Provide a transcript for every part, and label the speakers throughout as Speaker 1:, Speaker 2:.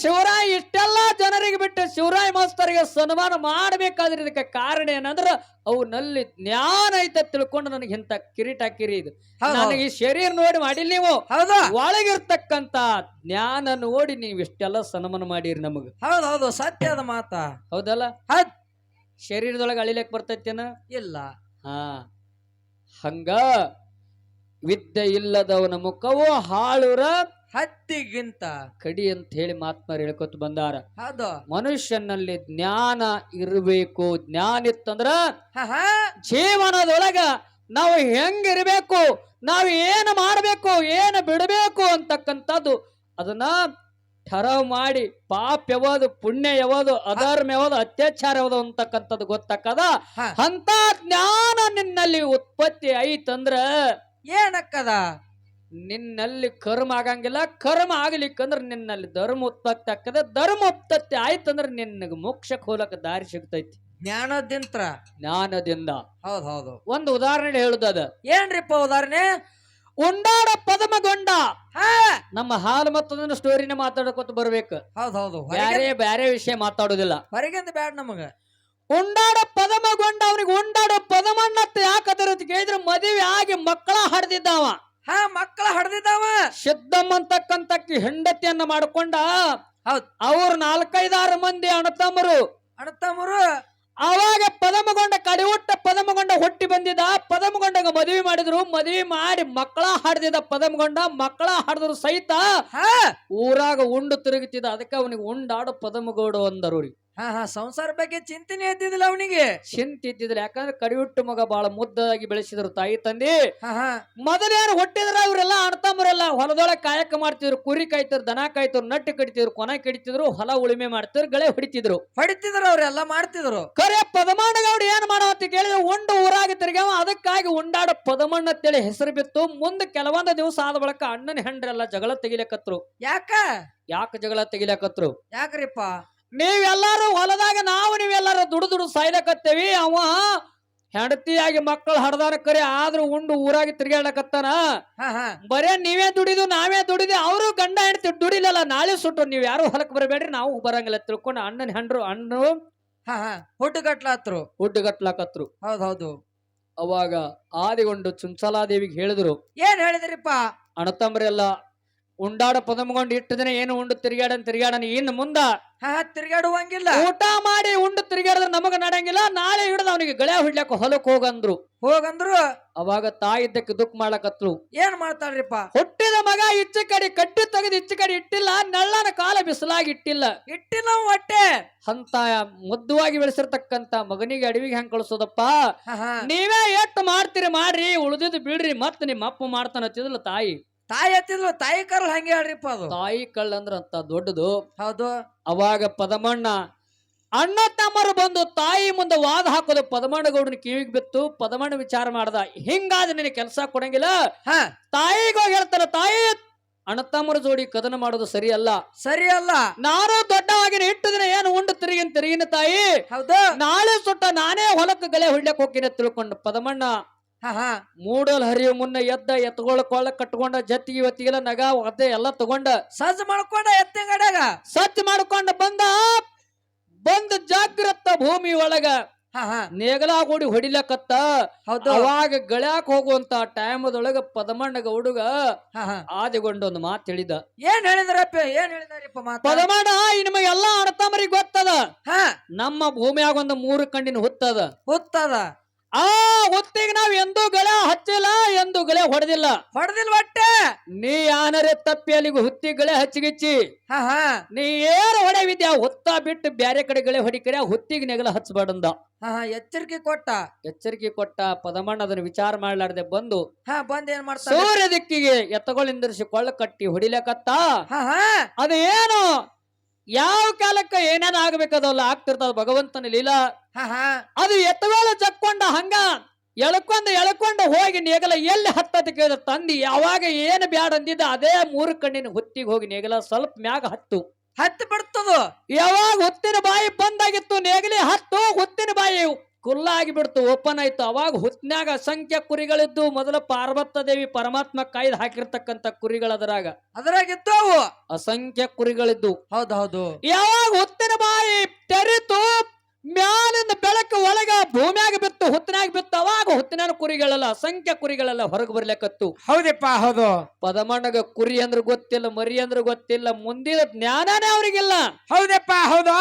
Speaker 1: ಶಿವರಾಯ ಇಷ್ಟೆಲ್ಲಾ ಜನರಿಗೆ ಬಿಟ್ಟು ಶಿವರಾಯ ಮಾಸ್ತರಿಗೆ ಸನ್ಮಾನ ಮಾಡಬೇಕಾದ್ರೆ ಇದಕ್ಕೆ ಕಾರಣ ಏನಂದ್ರ ಅವನಲ್ಲಿ ಜ್ಞಾನ ಐತೆ ತಿಳ್ಕೊಂಡು ನನಗೆ ಇಂತ ಕಿರೀಟ ಹಾಕಿರಿ. ಇದು ನನಗೆ ಈ ಶರೀರ ನೋಡಿ ಮಾಡಿಲ್ಲ, ನೀವು ಒಳಗಿರ್ತಕ್ಕಂತ ಜ್ಞಾನ ನೋಡಿ ನೀವು ಇಷ್ಟೆಲ್ಲ ಸನ್ಮಾನ ಮಾಡಿರಿ ನಮಗ.
Speaker 2: ಹೌದೌದು, ಸತ್ಯದ ಮಾತ.
Speaker 1: ಹೌದಲ್ಲ? ಶರೀರದೊಳಗೆ ಅಳಿಲಿಕ್ ಬರ್ತೈತೇನ? ಇಲ್ಲ. ಹಂಗ ವಿದ್ಯೆ ಇಲ್ಲದವನ ಮುಖವು ಹಾಳುರ
Speaker 2: ಹತ್ತಿಗಿಂತ
Speaker 1: ಕಡಿ ಅಂತ ಹೇಳಿ ಮಹಾತ್ಮರು ಹೇಳ್ಕೊತ ಬಂದಾರ.
Speaker 2: ಹೌದು,
Speaker 1: ಮನುಷ್ಯನಲ್ಲಿ ಜ್ಞಾನ ಇರಬೇಕು. ಜ್ಞಾನ ಇತ್ತಂದ್ರ ಜೀವನದೊಳಗ ನಾವು ಹೆಂಗಿರ್ಬೇಕು, ನಾವು ಏನು ಮಾಡಬೇಕು, ಏನು ಬಿಡಬೇಕು ಅಂತಕ್ಕಂಥದ್ದು ಅದನ್ನ ಠರಾವ್ ಮಾಡಿ ಪಾಪ ಯಾವುದು, ಪುಣ್ಯ ಯಾವುದು, ಅಧರ್ಮ ಯಾವುದು, ಅತ್ಯಾಚಾರ ಯಾವುದು ಅಂತಕ್ಕಂಥದ್ದು ಗೊತ್ತಾಕದ. ಅಂತ ಜ್ಞಾನ ನಿನ್ನಲ್ಲಿ ಉತ್ಪತ್ತಿ ಐತಂದ್ರ
Speaker 2: ಏನಕ್ಕದ?
Speaker 1: ನಿನ್ನಲ್ಲಿ ಕರ್ಮ ಆಗಂಗಿಲ್ಲ. ಕರ್ಮ ಆಗ್ಲಿಕ್ಕಂದ್ರ ನಿನ್ನಲ್ಲಿ ಧರ್ಮ ಉತ್ಪತ್ತಿ ಆಗ್ತದೆ. ಧರ್ಮ ಉತ್ಪತ್ತಿ ಆಯ್ತಂದ್ರ ನಿನ್ನಗ ಮೋಕ್ಷಕ್ಕೆ ಹೋಲಕ ದಾರಿ ಸಿಗ್ತೈತಿ ಜ್ಞಾನದಿಂದ.
Speaker 2: ಹೌದೌದು.
Speaker 1: ಒಂದು ಉದಾಹರಣೆ ಹೇಳುದದ.
Speaker 2: ಏನ್ರಿಪ್ಪ ಉದಾಹರಣೆ?
Speaker 1: ಉಂಡಾಡ ಪದಮಗೊಂಡ. ನಮ್ಮ ಹಾಲು ಮತ್ತದನ್ನ ಸ್ಟೋರಿನ ಮಾತಾಡಕೋತ ಬರ್ಬೇಕು.
Speaker 2: ಹೌದೌದು,
Speaker 1: ಬ್ಯಾರೆ ವಿಷಯ ಮಾತಾಡುದಿಲ್ಲ.
Speaker 2: ಹೊರಗಿಂದ ಬ್ಯಾಡ ನಮಗ.
Speaker 1: ಉಂಡಾಡ ಪದಮಗೊಂಡ. ಅವನಿಗೆ ಉಂಡಾಡ ಪದಮಣ್ಣತ್ತ ಯಾಕದರ ಕೇಳಿದ್ರೆ ಮದುವೆ ಆಗಿ ಮಕ್ಕಳ ಹಡ್ದಿದ್ದಾವ.
Speaker 2: ಮಕ್ಕಳ ಹಡ್ದಿದ್ದಾವ.
Speaker 1: ಸಿದ್ದಮ್ಮ ಅಂತಕ್ಕಂತಕ್ಕಿ ಹೆಂಡತಿಯನ್ನ ಮಾಡ್ಕೊಂಡ. ಅವ್ರ 4-5 ಮಂದಿ ಅಣ್ಣತಮ್ಮರು. ಅವಾಗ ಪದಮಗೊಂಡ ಕಡಿವುಟ್ಟ ಪದಮಗೊಂಡ ಹುಟ್ಟಿ ಬಂದಿದ್ದ. ಪದಮಗೊಂಡಗ ಮದುವೆ ಮಾಡಿದ್ರು. ಮದುವೆ ಮಾಡಿ ಮಕ್ಕಳ ಹಾಡ್ದಿದ್ದ. ಪದಮಗೊಂಡ ಮಕ್ಕಳ ಹಾಡಿದ್ರು ಸಹಿತ ಊರಾಗ ಉಂಡು ತಿರುಗುತ್ತಿದ್ದ. ಅದಕ್ಕೆ ಅವನಿಗೆ ಉಂಡಾಡು ಪದಮಗೋಡು ಅಂದರು.
Speaker 2: ಸಂಸಾರ ಬಗ್ಗೆ ಚಿಂತನೆ ಇದ್ದಿದ್ದಿಲ್ಲ ಅವನಿಗೆ.
Speaker 1: ಚಿಂತೆ ಇದ್ದಿದ್ದಿಲ್ಲ. ಯಾಕಂದ್ರೆ ಕಡಿವುಟ್ಟು ಮಗ ಬಹಳ ಮುದ್ದಾಗಿ ಬೆಳೆಸಿದ್ರು ತಾಯಿ ತಂದೆ. ಮೊದಲೇನು ಹುಟ್ಟಿದ್ರ ಅವ್ರೆಲ್ಲ ಅಣ್ಣತಮ್ಮರೆಲ್ಲ ಹೊಲದೊಳಗೆ ಕಾಯಕ ಮಾಡ್ತಿದ್ರು. ಕುರಿ ಕಾಯ್ತಿದ್ರು, ದನ ಕಾಯ್ತಿದ್ರು, ನಟ್ಟು ಕಡಿತಿದ್ರು, ಕೊನ ಕಡಿತಿದ್ರು, ಹೊಲ ಉಳುಮೆ ಮಾಡ್ತಿದ್ರು, ಗಳೆ ಹೊಡಿತಿದ್ರು.
Speaker 2: ಅವ್ರೆಲ್ಲ ಮಾಡ್ತಿದ್ರು.
Speaker 1: ಕರೆ ಪದಮಣ್ಣಗೌಡ ಏನ್ ಮಾಡೋ ಅಂತ ಕೇಳಿದ್ರೆ ಉಂಡು ಊರಾಗ ತಿರ್ಗಾವ. ಅದಕ್ಕಾಗಿ ಉಂಡಾಡ ಪದಮಣ್ಣ ಅಂತೇಳಿ ಹೆಸರು ಬಿತ್ತು. ಮುಂದೆ ಕೆಲವೊಂದು ದಿವಸ ಆದ ಬಳಿಕ ಅಣ್ಣನ ಹೆಂಡ್ರೆಲ್ಲ ಜಗಳ ತೆಗಿಲಕತ್ರು. ಯಾಕ ಜಗಳ ತೆಗಿಲಕತ್ರು?
Speaker 2: ಯಾಕ್ರಿಪ್ಪ?
Speaker 1: ನೀವೆಲ್ಲಾರು ಹೊಲದಾಗ ನೀವೆಲ್ಲಾರು ದುಡು ಸಾಯ್ಲಕತ್ತೇವಿ. ಅವ ಹೆಂಡತಿಯಾಗಿ ಮಕ್ಕಳು ಹಡ್ದಾನ ಕರೆ ಆದ್ರೂ ಉಂಡು ಊರಾಗಿ ತಿರ್ಗಾಡಕತ್ತಾನ. ಬರೇ ನೀವೇ ದುಡಿದು ನಾವೇ ದುಡಿದು. ಅವರು ಗಂಡ ಹೆಂಡತಿ ದುಡಿಲಲ್ಲ. ನಾಳೆ ಸುಟ್ಟು ನೀವ್ ಯಾರು ಹೊಲಕ್ ಬರಬೇಡ್ರಿ, ನಾವು ಬರಂಗಿಲ್ಲ ತಿಳ್ಕೊಂಡು ಅಣ್ಣನ ಹೆಂಡ್ರು ಹುಟ್ಟುಗಟ್ಲಾಕತ್ರು.
Speaker 2: ಹೌದೌದು.
Speaker 1: ಅವಾಗ ಆದಿಗೊಂಡು ಚುಂಚಲಾದೇವಿಗೆ ಹೇಳಿದ್ರು.
Speaker 2: ಏನ್ ಹೇಳಿದ್ರಿಪ್ಪ?
Speaker 1: ಅಣ್ಣತಂಬ್ರೆಲ್ಲ ಉಂಡಾಡ ಪದಮಗೊಂಡು ಇಟ್ಟು ದಿನ ಏನು ಉಂಡು ತಿರ್ಗಾಡನ್ ಇನ್ನು ಮುಂದ
Speaker 2: ತಿರ್ಗಾಡುವಂಗಿಲ್ಲ.
Speaker 1: ಊಟ ಮಾಡಿ ಉಂಡು ತಿರ್ಗಾಡಿದ್ರೆ ನಮಗ ನಡಂಗಿಲ್ಲ. ನಾಳೆ ಹಿಡಿದು ಅವನಿಗೆ ಗಳೆ ಹೊಡ್ಲಕ್ಕ ಹೊಲಕ್ ಹೋಗಂದ್ರು. ಅವಾಗ ತಾಯಿ ಇದ್ದಕ್ಕೆ ದುಃಖ ಮಾಡ್ಲಕತ್ರು.
Speaker 2: ಏನ್ ಮಾಡ್ತಾಳ್ರಿಪ್ಪ?
Speaker 1: ಹುಟ್ಟಿದ ಮಗ ಇಚ್ಚ ಕಡೆ ಕಟ್ಟಿ ತೆಗೆದು ಇಚ್ಚ ಕಡೆ ಇಟ್ಟಿಲ್ಲ. ನಳ್ಳನ ಕಾಲ ಬಿಸಿಲಾಗಿ ಇಟ್ಟಿಲ್ಲ.
Speaker 2: ಹೊಟ್ಟೆ
Speaker 1: ಅಂತ ಮುದ್ದುವಾಗಿ ಬೆಳೆಸಿರ್ತಕ್ಕಂತ ಮಗನಿಗೆ ಅಡವಿಗೆ ಹೆಂಗ್ ಕಳಿಸೋದಪ್ಪ? ನೀವೇ ಎಷ್ಟು ಮಾಡ್ತೀರಿ ಮಾಡ್ರಿ, ಉಳಿದಿದ್ದು ಬಿಡ್ರಿ, ಮತ್ ನಿಮ್ಮ ಅಪ್ಪ ಮಾಡ್ತಾನತ್ತಿದ್ಲ ತಾಯಿ.
Speaker 2: ಎತ್ತಿದ್ಲು. ತಾಯಿ ಕರ್ಲ್ ಹಂಗೆ ಹೇಳ್ರಿಪ್ಪ. ಅದು
Speaker 1: ತಾಯಿ ಕಳ್ಳ ಅಂದ್ರ ಅಂತ ದೊಡ್ಡದು.
Speaker 2: ಹೌದು.
Speaker 1: ಅವಾಗ ಪದಮಣ್ಣ ಅಣ್ಣ ತಮ್ಮರು ಬಂದು ತಾಯಿ ಮುಂದೆ ವಾದ ಹಾಕೋದು. ಪದಮಣ್ಣಗೌಡನ ಕಿವಿಗೆ ಬಿತ್ತು. ಪದಮಣ್ಣ ವಿಚಾರ ಮಾಡ್ದ, ಹಿಂಗಾದ ನಿನಗೆ ಕೆಲಸ ಕೊಡಂಗಿಲ್ಲ. ತಾಯಿಗೋಗಿ ಹೇಳ್ತಾರ, ತಾಯಿ ಅಣ್ಣ ತಮ್ಮರ ಜೋಡಿ ಕದನ ಮಾಡೋದು ಸರಿ ಅಲ್ಲ. ನಾನು ದೊಡ್ಡವಾಗಿನ ಇಟ್ಟು ದಿನ ಏನು ಉಂಡು ತಿರುಗಿನ ತಾಯಿ.
Speaker 2: ಹೌದು.
Speaker 1: ನಾಳೆ ಸುಟ್ಟ ನಾನೇ ಹೊಲಕ್ಕೆ ಗಲೆ ಹೊಡ್ಲಕ್ ಹೋಗ್ತೀನಿ ತಿಳ್ಕೊಂಡು ಪದಮಣ್ಣ ಮೂಡಲ್ ಹರಿಯುವ ಮುನ್ನ ಎತ್ತುಗಳ ಕೊಳ್ಳ ಕಟ್ಕೊಂಡ ಜತ್ತಿಗೆ ಇವತ್ತಿಗೆಲ್ಲ ನಗ ಒದ್ದೆ ಎಲ್ಲ ತಗೊಂಡ
Speaker 2: ಸಜ್ಜು ಮಾಡ್ಕೊಂಡ ಎತ್ತಿಗಡ್ಯಾಗ
Speaker 1: ಸಜ್ಜು ಮಾಡ್ಕೊಂಡ ಬಂದ ಜಾಗ್ರತ ಭೂಮಿ ಒಳಗ ನೇಗಲಾಗೋಡಿ ಹೊಡಿಲಕತ್ತ. ಅವಾಗ ಗಳಾಕ್ ಹೋಗುವಂತ ಟೈಮದೊಳಗ ಪದಮಣ್ಣಗೌಡುಗ ಆದಿಗೊಂಡೊಂದು ಮಾತು ಹೇಳಿದ.
Speaker 2: ಏನ್ ಹೇಳಿದಾರಪ್ಪ?
Speaker 1: ಪದಮಣ್ಣ ನಿಮಗೆಲ್ಲಾ ಅಣ್ಣತಮ್ಮರಿಗೆ ಗೊತ್ತದ, ನಮ್ಮ ಭೂಮಿಯಾಗ ಒಂದು 3 ಕಣ್ಣಿನ ಹುತ್ತದ. ಆ ಹೊತ್ತಿಗೆ ನಾವ್ ಎಂದೂ ಗಳೆ ಹಚ್ಚಿಲ್ಲ, ಎಂದೂ ಗಳೆ ಹೊಡೆದಿಲ್ಲ.
Speaker 2: ಒಟ್ಟೆ
Speaker 1: ನೀ ಯಾನರೇ ತಪ್ಪಿ ಅಲ್ಲಿಗೆ ಹುತ್ತಿ ಗಳೆ ಹಚ್ಚಿಗಿಚ್ಚಿ ನೀ ಏನು ಹೊಡೆವಿದ್ಯಾ ಹುತ್ತ ಬಿಟ್ಟು ಬ್ಯಾರೆ ಕಡೆ ಗಳೆ ಹೊಡಿಕರೆ ಹುತ್ತಿಗೆ ನೆಗಲ ಹಚ್ಚಬಾರ್ದಂದ ಎಚ್ಚರಿಕೆ ಕೊಟ್ಟ. ಪದಮಣ್ಣ ಅದನ್ನ ವಿಚಾರ ಮಾಡ್ಲಾರ್ದೆ ಬಂದು
Speaker 2: ಏನ್ ಮಾಡ್ತಾನೆ?
Speaker 1: ಸೂರ್ಯ ದಿಕ್ಕಿಗೆ ಎತ್ತಗಳಿಂದರಿಸಿ ಕೊಳ್ಳ ಕಟ್ಟಿ ಹೊಡಿಲಕತ್ತ. ಅದೇನು ಯಾವ ಕಾಲಕ್ಕ ಏನೇನ್ ಆಗ್ಬೇಕದಲ್ಲ ಆಗ್ತಿರ್ತದ ಭಗವಂತನ ಲೀಲಾ. ಅದು ಎತ್ತುಗಳು ಚಕ್ಕೊಂಡ ಹಂಗ ಎಳ್ಕೊಂಡು ಹೋಗಿ ನೇಗಲ ಎಲ್ಲಿ ಹತ್ತತಿ ಕೇಳಿದ ತಂದಿ. ಯಾವಾಗ ಏನು ಬ್ಯಾಡ ಅಂದಿದ್ದ ಅದೇ 3 ಕಣ್ಣಿನ ಹುತ್ತಿಗೆ ಹೋಗಿ ನೇಗಲ ಸ್ವಲ್ಪ ಮ್ಯಾಗ ಹತ್ತಿ ಬಿಡ್ತದ. ಯಾವಾಗ ಹುತ್ತಿನ ಬಾಯಿ ಬಂದಾಗಿತ್ತು ನೇಗಲಿ ಹುತ್ತಿನ ಬಾಯಿ ಕುಲ್ಲಾಗಿ ಬಿಡ್ತು, ಓಪನ್ ಆಯ್ತು. ಅವಾಗ ಹುತ್ನ್ಯಾಗ ಅಸಂಖ್ಯ ಕುರಿಗಳಿದ್ದು ಮೊದಲ ಪಾರ್ವತ ದೇವಿ ಪರಮಾತ್ಮ ಕಾಯ್ದು ಹಾಕಿರ್ತಕ್ಕಂತ ಕುರಿಗಳದರಾಗ
Speaker 2: ಅದ್ರಾಗಿತ್ತು ಅವು
Speaker 1: ಅಸಂಖ್ಯ ಕುರಿಗಳಿದ್ದು.
Speaker 2: ಹೌದು
Speaker 1: ಯಾವಾಗ ಹುತ್ತಿನ ಬಾಯಿ ತೆರಿತು, ಮ್ಯಾಲಿಂದ ಬೆಳಕು ಒಳಗ ಭೂಮ್ಯಾಗ ಬಿತ್ತು, ಹುತ್ತಿನಾಗ ಬಿತ್ತು. ಅವಾಗ ಹುತ್ತಿನ ಕುರಿಗಳೆಲ್ಲ ಅಸಂಖ್ಯ ಕುರಿಗಳೆಲ್ಲ ಹೊರಗೆ ಬರ್ಲಿಕ್ಕತ್ತು.
Speaker 2: ಹೌದಪ್ಪ ಹೌದು.
Speaker 1: ಪದಮಣ್ಣಗ ಕುರಿ ಅಂದ್ರ ಗೊತ್ತಿಲ್ಲ, ಮರಿ ಅಂದ್ರ ಗೊತ್ತಿಲ್ಲ, ಮುಂದಿನ ಜ್ಞಾನನೇ ಅವ್ರಿಗಿಲ್ಲ.
Speaker 2: ಹೌದಪ್ಪ ಹೌದು.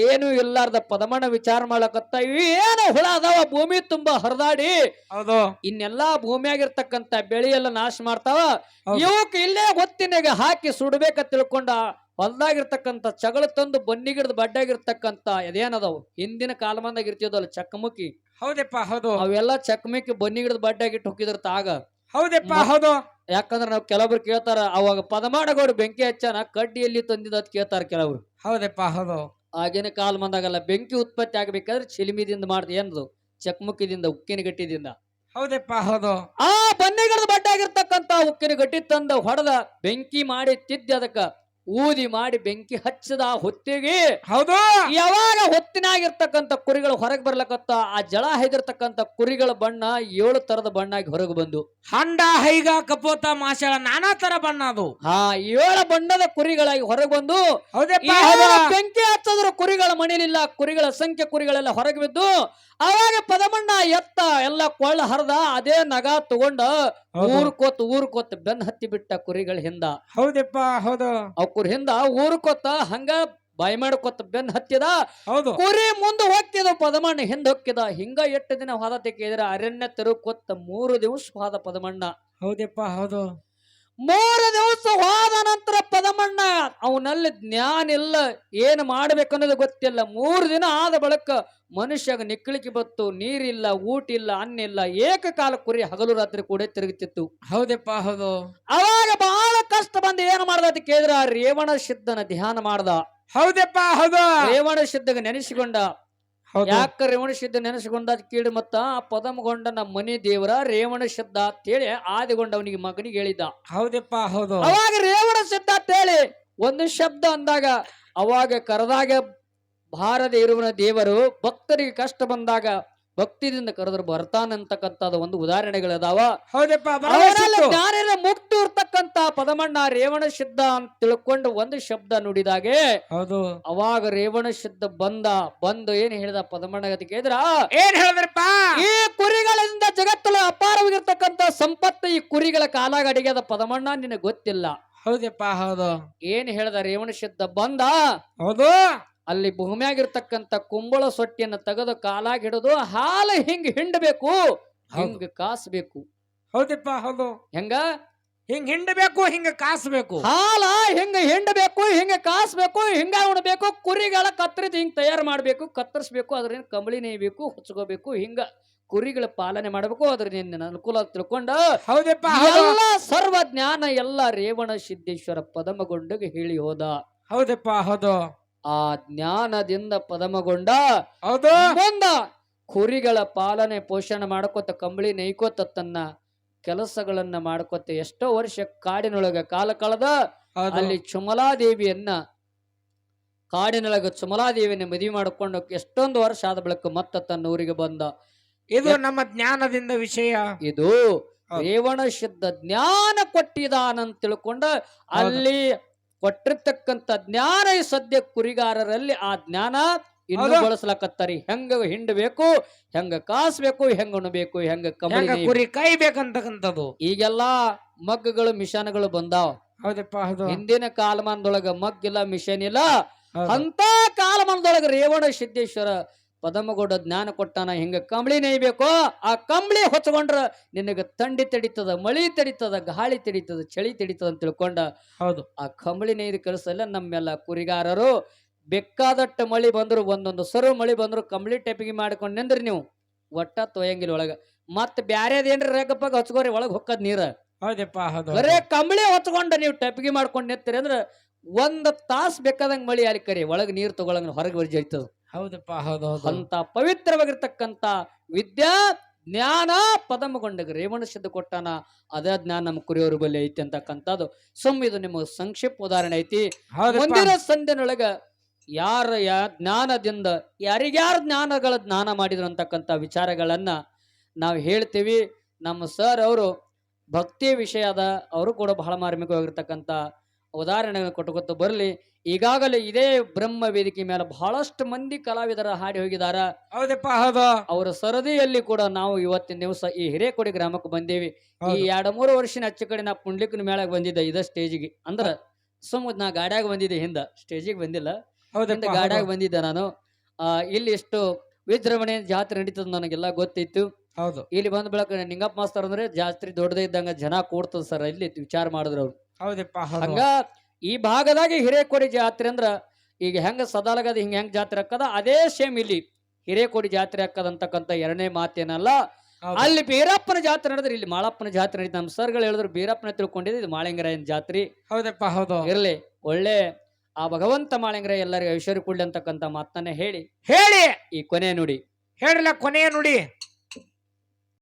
Speaker 1: ಏನು ಇಲ್ಲಾರ್ದ ಪದಮಣ್ಣ ವಿಚಾರ ಮಾಡಕತ್ತ, ಏನು ಹುಳ ಅದಾವ ಭೂಮಿ ತುಂಬಾ ಹರಿದಾಡಿ,
Speaker 2: ಹೌದು
Speaker 1: ಇನ್ನೆಲ್ಲಾ ಭೂಮಿಯಾಗಿರ್ತಕ್ಕಂತ ಬೆಳಿ ಎಲ್ಲ ನಾಶ ಮಾಡ್ತಾವ. ಇವಕ್ ಇಲ್ಲೇ ಗೊತ್ತಿನಾಗ ಹಾಕಿ ಸುಡ್ಬೇಕ ತಿಳ್ಕೊಂಡ ಹೊಲ್ದಾಗಿರ್ತಕ್ಕಂತ ಚಗಳ ತಂದು ಬನ್ನಿಗಿಡ್ದು ಬಡ್ಡಾಗಿರ್ತಕ್ಕಂತ ಅದೇನದಾವು ಹಿಂದಿನ ಕಾಲಮಾನದಾಗ ಇರ್ತಿದ್ವಲ್ಲ ಚಕಮಕಿ.
Speaker 2: ಹೌದಪ್ಪ ಹೌದು.
Speaker 1: ಅವೆಲ್ಲ ಚಕಮಕಿ ಬನ್ನಿಗಿಡ್ದು ಬಡ್ಡಾಗಿಟ್ಟು ಹೋಗಿದ್ರತ ಆಗ.
Speaker 2: ಹೌದಪ್ಪ ಹೌದು.
Speaker 1: ಯಾಕಂದ್ರ ನಾವ್ ಕೆಲವೊಬ್ರು ಕೇಳ್ತಾರ, ಅವಾಗ ಪದಮಾಡಗೌಡ ಬೆಂಕಿ ಹಚ್ಚನ ಕಡ್ಡಿಯಲ್ಲಿ ತಂದಿದ ಅಂತ ಕೇಳ್ತಾರ ಕೆಲವ್ರು.
Speaker 2: ಹೌದಪ್ಪ ಹೌದು.
Speaker 1: ಆಗಿನ ಕಾಲಮಾನದಾಗಲ್ಲ ಬೆಂಕಿ ಉತ್ಪತ್ತಿ ಆಗ್ಬೇಕಾದ್ರೆ ಚಿಲಿಮಿದಿಂದ ಮಾಡ್ದ ಏನದು ಚಕಮಕಿದಿಂದ, ಉಕ್ಕಿನ ಗಟ್ಟಿದಿಂದ.
Speaker 2: ಹೌದಪ್ಪ ಹೌದು.
Speaker 1: ಆ ಬನ್ನಿಗಿಡ್ದು ಬಡ್ಡಾಗಿರ್ತಕ್ಕಂತ ಉಕ್ಕಿನ ಗಟ್ಟಿ ತಂದ ಹೊಡೆದ ಬೆಂಕಿ ಮಾಡಿ ತಿದ್ದಿ ಅದಕ್ಕ ಊದಿ ಮಾಡಿ ಬೆಂಕಿ ಹಚ್ಚದ ಹೊತ್ತಿಗೆ
Speaker 2: ಹೌದು.
Speaker 1: ಯಾವಾಗ ಹೊತ್ತಿನಾಗಿರ್ತಕ್ಕಂತ ಕುರಿಗಳು ಹೊರಗೆ ಬರ್ಲಕತ್ತ, ಆ ಜಳ ಹೈದಿರ್ತಕ್ಕಂತ ಕುರಿಗಳ ಬಣ್ಣ 7 ತರದ ಬಣ್ಣಾಗಿ ಹೊರಗೆ ಬಂದು,
Speaker 2: ಹಂಡ ಹೈಗ ಕಪೋತ ಮಾಸಳ ನಾನಾ ತರ ಬಣ್ಣ ಅದು.
Speaker 1: 7 ಬಣ್ಣದ ಕುರಿಗಳಾಗಿ ಹೊರಗೆ ಬಂದು, ಬೆಂಕಿ ಹಚ್ಚದ್ರ ಕುರಿಗಳ ಮಣಿಲಿಲ್ಲ, ಕುರಿಗಳ ಸಂಖ್ಯೆ ಕುರಿಗಳೆಲ್ಲ ಹೊರಗೆ ಬಿದ್ದು. ಅವಾಗ ಪದಮಣ್ಣ ಎತ್ತ ಎಲ್ಲ ಕೊಳ್ಳ ಹರಿದ, ಅದೇ ನಗ ತಗೊಂಡ ಊರ್ಕೋತ್ ಬೆನ್ ಹತ್ತಿ ಬಿಟ್ಟ ಕುರಿಗಳ ಹಿಂದ.
Speaker 2: ಹೌದಪ್ಪ ಹೌದು.
Speaker 1: ಅವ್ರ ಹಿಂದ ಊರ್ಕೋತ ಹಂಗ ಬಾಯಿ ಮಾಡ್ಕೊತ ಬೆನ್ ಹತ್ತಿದ.
Speaker 2: ಹೌದು.
Speaker 1: ಕುರಿ ಮುಂದೆ ಹೋಗ್ತಿದ, ಪದಮಣ್ಣ ಹಿಂದ ಹೋಗ್ತಿದ. ಹಿಂಗ 8 ದಿನ ಹೋದ ತೆಗೆದ್ರ ಅರಣ್ಯ ತೆರುಕೊತ್ತ 3 ದಿವಸ ಹೋದ ಪದಮಣ್ಣ.
Speaker 2: ಹೌದಪ್ಪ ಹೌದು.
Speaker 1: 3 ದಿವಸ ಹೋದ ನಂತರ ಪದಮಣ್ಣ ಅವನಲ್ಲಿ ಜ್ಞಾನ ಇಲ್ಲ, ಏನ್ ಮಾಡ್ಬೇಕನ್ನೋದು ಗೊತ್ತಿಲ್ಲ. 3 ದಿನ ಆದ ಬಳಿಕ ಮನುಷ್ಯಗ ನಿಕ್ಕಳಿಕೆ ಬತ್ತು, ನೀರಿಲ್ಲ, ಊಟ ಇಲ್ಲ, ಅನ್ನ ಇಲ್ಲ, ಏಕಕಾಲ ಕುರಿ ಹಗಲು ರಾತ್ರಿ ಕೂಡ ತಿರುಗುತ್ತಿತ್ತು.
Speaker 2: ಹೌದಪ್ಪ ಹೌದು.
Speaker 1: ಅವಾಗ ಬಹಳ ಕಷ್ಟ ಬಂದು ಏನ್ ಮಾಡ್ದ ಅಂತ ಕೇಳಿದ್ರ ರೇವಣ ಸಿದ್ಧನ ಧ್ಯಾನ ಮಾಡ್ದ.
Speaker 2: ಹೌದಪ್ಪ ಹೌದು.
Speaker 1: ರೇವಣ ಸಿದ್ಧಗ ನೆನೆಸಿಕೊಂಡ. ಯಾಕ ರೇವಣ ಸಿದ್ಧ ನೆನೆಸಿಕೊಂಡ ಕೇಳಿ ಮತ್ತ ಪದಮಗೊಂಡನ ಮನಿ ದೇವರ ರೇವಣ ಸಿದ್ಧ ಅಂತೇಳಿ ಆದಿಗೊಂಡ ಅವನಿಗೆ ಮಗನಿಗೆ ಹೇಳಿದ್ದ.
Speaker 2: ಹೌದಪ್ಪ ಹೌದು.
Speaker 1: ಅವಾಗ ರೇವಣ ಸಿದ್ಧ ಅಂತೇಳಿ ಒಂದು ಶಬ್ದ ಅಂದಾಗ ಅವಾಗ ಕರೆದಾಗ ಬಾರದೆ ಇರುವನ ದೇವರು ಭಕ್ತರಿಗೆ ಕಷ್ಟ ಬಂದಾಗ ಭಕ್ತಿದಿಂದ ಕರೆದ್ರು ಬರ್ತಾನಂತಕ್ಕಂಥದ್ದು ಒಂದು ಉದಾಹರಣೆಗಳದಾವ. ಮುಕ್ತಿ ಇರ್ತಕ್ಕಂತ ಪದಮಣ್ಣ ರೇವಣ ಸಿದ್ಧ ಅಂತ ತಿಳ್ಕೊಂಡು ಒಂದು ಶಬ್ದ ನುಡಿದಾಗೆ
Speaker 2: ಹೌದು.
Speaker 1: ಅವಾಗ ರೇವಣ ಸಿದ್ಧ ಬಂದು ಏನ್ ಹೇಳಿದ ಪದಮಣ್ಣ ಕೇಳಿದ್ರ,
Speaker 2: ಏನ್ ಹೇಳಿದ್ರಪ್ಪ,
Speaker 1: ಈ ಕುರಿಗಳಿಂದ ಜಗತ್ತಲ್ಲಿ ಅಪಾರವಾಗಿರ್ತಕ್ಕಂತ ಸಂಪತ್ತು ಈ ಕುರಿಗಳ ಕಾಲಾಗ ಅಡಿಗೆದ ಪದಮಣ್ಣ ನಿನಗೆ ಗೊತ್ತಿಲ್ಲ.
Speaker 2: ಹೌದಪ್ಪ ಹೌದು.
Speaker 1: ಏನ್ ಹೇಳ್ದ ರೇವಣ ಸಿದ್ಧ ಬಂದ,
Speaker 2: ಹೌದು,
Speaker 1: ಅಲ್ಲಿ ಭೂಮಿಯಾಗಿರ್ತಕ್ಕಂತ ಕುಂಬಳ ಸೊಟ್ಟಿಯನ್ನು ತೆಗೆದು ಕಾಲಾಗಿ ಹಿಡಿದು ಹಾಲು ಹಿಂಗ್ ಹಿಂಡಬೇಕು, ಹಿಂಗ ಕಾಸ್ಬೇಕು.
Speaker 2: ಹೌದಪ್ಪ ಹೌದು.
Speaker 1: ಹೆಂಗ
Speaker 2: ಹಿಂಗ್ ಹಿಂಡಬೇಕು, ಹಿಂಗ ಕಾಸ್ಬೇಕು.
Speaker 1: ಹಾಲ ಹಿಂಗ ಹಿಂಡಬೇಕು, ಹಿಂಗ ಕಾಸ್ಬೇಕು, ಹಿಂಗ ಉಣಬೇಕು. ಕುರಿಗಳ ಕತ್ತರಿಸಿ ಹಿಂಗ್ ತಯಾರು ಮಾಡ್ಬೇಕು, ಕತ್ತರಿಸ್ಬೇಕು, ಅದ್ರಿಂದ ಕಂಬಳಿ ನೇಯ್ಬೇಕು, ಹೊಚ್ಕೋಬೇಕು. ಹಿಂಗ ಕುರಿಗಳ ಪಾಲನೆ ಮಾಡಬೇಕು. ಅದ್ರಿಂದ ಅನುಕೂಲ ತಿಳ್ಕೊಂಡ ಎಲ್ಲ ಸರ್ವ ಜ್ಞಾನ ಎಲ್ಲ ರೇವಣ ಸಿದ್ದೇಶ್ವರ ಪದಮಗೊಂಡಗೆ ಹೇಳಿ ಹೋದ.
Speaker 2: ಹೌದಪ್ಪ ಹೌದು.
Speaker 1: ಆ ಜ್ಞಾನದಿಂದ ಪದಮಗೊಂಡ
Speaker 2: ಹೌದು
Speaker 1: ಮುಂದ ಕುರಿಗಳ ಪಾಲನೆ ಪೋಷಣೆ ಮಾಡ್ಕೊತ ಕಂಬಳಿ ನೈಕೋತ ತನ್ನ ಕೆಲಸಗಳನ್ನ ಮಾಡ್ಕೊತ ಎಷ್ಟೋ ವರ್ಷ ಕಾಡಿನೊಳಗ ಕಾಲ ಕಳೆದ. ಅಲ್ಲಿ ಚುಮಲಾದೇವಿಯನ್ನ ಕಾಡಿನೊಳಗ ಚುಮಲಾದೇವಿಯನ್ನ ಮದುವೆ ಮಾಡಿಕೊಂಡು ಎಷ್ಟೊಂದು ವರ್ಷ ಆದ ಬಳಿಕ ಮತ್ತ ತನ್ನ ಊರಿಗೆ ಬಂದ.
Speaker 2: ಇದು ನಮ್ಮ ಜ್ಞಾನದಿಂದ ವಿಷಯ.
Speaker 1: ಇದು ರೇವಣ ಸಿದ್ಧ ಜ್ಞಾನ ಕೊಟ್ಟಿದಾನಂತ ತಿಳ್ಕೊಂಡ ಅಲ್ಲಿ ಕೊಟ್ಟಿರ್ತಕ್ಕಂಥ ಜ್ಞಾನ ಈ ಸದ್ಯ ಕುರಿಗಾರರಲ್ಲಿ ಆ ಜ್ಞಾನ ಇನ್ನು ಬಳಸ್ಲಕತ್ತರಿ. ಹೆಂಗ ಹಿಂಡಬೇಕು, ಹೆಂಗ ಕಾಸ್ಬೇಕು, ಹೆಂಗ ಉಣಬೇಕು, ಹೆಂಗ
Speaker 2: ಕುರಿ ಕಾಯ್ಬೇಕಂತಕ್ಕಂಥದ್ದು.
Speaker 1: ಈಗೆಲ್ಲಾ ಮಗ್ಗಗಳು ಮಿಷನ್ಗಳು ಬಂದಾವ.
Speaker 2: ಹೌದಪ್ಪ ಹೌದು.
Speaker 1: ಹಿಂದಿನ ಕಾಲಮಾನದೊಳಗ ಮಗ್ಗಿಲ್ಲ, ಮಿಷನ್ ಇಲ್ಲ. ಅಂತ ಕಾಲಮಾನದೊಳಗ ರೇವಣ ಸಿದ್ದೇಶ್ವರ ಪದಮಗೊಂಡ ಜ್ಞಾನ ಕೊಟ್ಟಾನ. ಹಿಂಗ ಕಂಬಳಿ ನೇಯ್ಬೇಕು, ಆ ಕಂಬಳಿ ಹೊಚ್ಕೊಂಡ್ರ ನಿನಗ ಥಂಡಿ ತಡಿತದ, ಮಳಿ ತಡಿತದ, ಗಾಳಿ ತಡಿತದ, ಚಳಿ ತಡಿತದ ಅಂತ ತಿಳ್ಕೊಂಡ.
Speaker 2: ಹೌದು.
Speaker 1: ಆ ಕಂಬಳಿ ನೇಯ್ದ ಕೆಲಸ ನಮ್ಮೆಲ್ಲ ಕುರಿಗಾರರು ಬೇಕಾದಟ್ಟ ಮಳಿ ಬಂದ್ರು, ಒಂದೊಂದು ಸರು ಮಳಿ ಬಂದ್ರು ಕಂಬಳಿ ಟೆಪಿಗೆ ಮಾಡ್ಕೊಂಡ್ ನಿಂದ್ರಿ ನೀವು ಒಟ್ಟ ತೊಯಂಗಿಲ್ಲ ಒಳಗ. ಮತ್ ಬ್ಯಾರೇದೇನ್ರಿ ರೇಗಪ್ಪಾಗ ಹಚ್ಕೋರಿ ಒಳಗ್ ಹೊಕ್ಕದ್ ನೀರ.
Speaker 2: ಹೌದಪ್ಪ ಹೌದು.
Speaker 1: ಬರೇ ಕಂಬಳಿ ಹೊಚ್ಕೊಂಡ ನೀವು ಟೆಪಿಗೆ ಮಾಡ್ಕೊಂಡ್ ನಿಂತೀರಿ ಅಂದ್ರ 1 ತಾಸು ಬೇಕಾದಂಗ ಮಳಿ ಅಲ್ಲಿ ಕರಿ ಒಳಗ್ ನೀರ್ ತಗೊಳಂಗ ಹೊರಗೆ ಬರ್ಜೈತದ.
Speaker 2: ಹೌದಪ್ಪ ಹೌದು.
Speaker 1: ಅಂತ ಪವಿತ್ರವಾಗಿರ್ತಕ್ಕಂತ ವಿದ್ಯಾ ಜ್ಞಾನ ಪದಮಗೊಂಡಗ ರೇವಣ ಸಿದ್ಧ ಕೊಟ್ಟಾನ. ಅದ ಜ್ಞಾನ ನಮ್ಮ ಕುರಿಯವ್ರ ಬಳಿ ಐತಿ ಅಂತಕ್ಕಂಥದ್ದು ಇದು ನಿಮಗೆ ಸಂಕ್ಷಿಪ್ತ ಉದಾಹರಣೆ ಐತಿ. ಮುಂದಿನ ಸಂಧಿನೊಳಗ ಯಾರ ಜ್ಞಾನದಿಂದ ಯಾರಿಗ್ಯಾರ ಜ್ಞಾನಗಳ ಜ್ಞಾನ ಮಾಡಿದ್ರು ಅಂತಕ್ಕಂಥ ವಿಚಾರಗಳನ್ನ ನಾವು ಹೇಳ್ತೀವಿ. ನಮ್ಮ ಸರ್ ಅವರು ಭಕ್ತಿ ವಿಷಯದ ಅವರು ಕೂಡ ಬಹಳ ಮಾರ್ಮಿಕವಾಗಿರ್ತಕ್ಕಂಥ ಉದಾಹರಣೆಗಳನ್ನು ಕೊಟ್ಟುಕೊತ ಬರಲಿ. ಈಗಾಗಲೇ ಇದೇ ಬ್ರಹ್ಮ ವೇದಿಕೆ ಮೇಲೆ ಬಹಳಷ್ಟು ಮಂದಿ ಕಲಾವಿದರ ಹಾಡಿ ಹೋಗಿದಾರ.
Speaker 2: ಹೌದಪ್ಪ ಹೌದು.
Speaker 1: ಅವರ ಸರದಿಯಲ್ಲಿ ಕೂಡ ನಾವು ಇವತ್ತಿನ ದಿವಸ ಈ ಹಿರೇಕೊಡಿ ಗ್ರಾಮಕ್ಕೆ ಬಂದೇವಿ. ಈ 2-3 ವರ್ಷನ ಹೆಚ್ಚು ಕಡೆ ನಾ ಪುಂಡ್ಲಿಕನ ಮೇಳಾಗ ಬಂದಿದ್ದೆ ಇದ ಸ್ಟೇಜಿಗೆ. ಅಂದ್ರ ಸುಮ್ಮ ನಾ ಗಾಡ್ಯಾಗ ಬಂದಿದ್ದೆ, ಹಿಂದ ಸ್ಟೇಜಿಗೆ ಬಂದಿಲ್ಲ, ಹಿಂದ ಗಾಡ್ಯಾಗ ಬಂದಿದ್ದೆ ನಾನು. ಇಲ್ಲಿ ಎಷ್ಟು ವಿಜೃಂಭಣೆ ಜಾತ್ರೆ ನಡೀತದ ನನಗೆಲ್ಲ ಗೊತ್ತಿತ್ತು.
Speaker 2: ಹೌದು.
Speaker 1: ಇಲ್ಲಿ ಬಂದ ಬೆಳಕ ನಿಂಗಪ್ಪ ಮಾಸ್ತರ್ ಅಂದ್ರೆ ಜಾತ್ರೆ ದೊಡ್ಡದೇ ಇದ್ದಂಗ ಜನ ಕೂಡ್ತದ ಸರ್, ಇಲ್ಲಿ ವಿಚಾರ ಮಾಡಿದ್ರು ಅವ್ರು.
Speaker 2: ಹೌದಪ್ಪ
Speaker 1: ಹಂಗ ಈ ಭಾಗದಾಗ ಹಿರೇಕೊಡಿ ಜಾತ್ರೆ ಅಂದ್ರ ಈಗ ಹೆಂಗ ಸದಾಲಗದ ಹೆಂಗ್ ಜಾತ್ರೆ ಹಾಕದ ಅದೇ ಸೇಮ್ ಇಲ್ಲಿ ಹಿರೇಕೊಡಿ ಜಾತ್ರೆ ಹಾಕದಂತಕ್ಕಂಥ ಎರಡನೇ ಮಾತೇನಲ್ಲ. ಅಲ್ಲಿ ಬೀರಪ್ಪನ ಜಾತ್ರೆ ನಡೆದ್ರೆ ಇಲ್ಲಿ ಮಾಳಪ್ಪನ ಜಾತ್ರೆ ನಡೀತ. ನಮ್ಮ ಸರ್ಗಳು ಹೇಳಿದ್ರು ಬೀರಪ್ಪನ ತಿಳ್ಕೊಂಡಿದ್ದು ಇದು ಮಾಳಿಂಗರಾಯನ ಜಾತ್ರೆ.
Speaker 2: ಹೌದಪ್ಪ ಹೌದು.
Speaker 1: ಇರ್ಲಿ, ಒಳ್ಳೆ ಆ ಭಗವಂತ ಮಾಳಿಂಗರಾಯ ಎಲ್ಲರಿಗೂ ಐಶ್ವರ್ಯ ಕೊಡ್ಲಿ ಅಂತಕ್ಕಂಥ ಮಾತನ್ನ ಹೇಳಿ
Speaker 2: ಹೇಳಿ
Speaker 1: ಈ ಕೊನೆ ನುಡಿ
Speaker 2: ಹೇಳಿಲ್ಲ ಕೊನೆಯ ನುಡಿ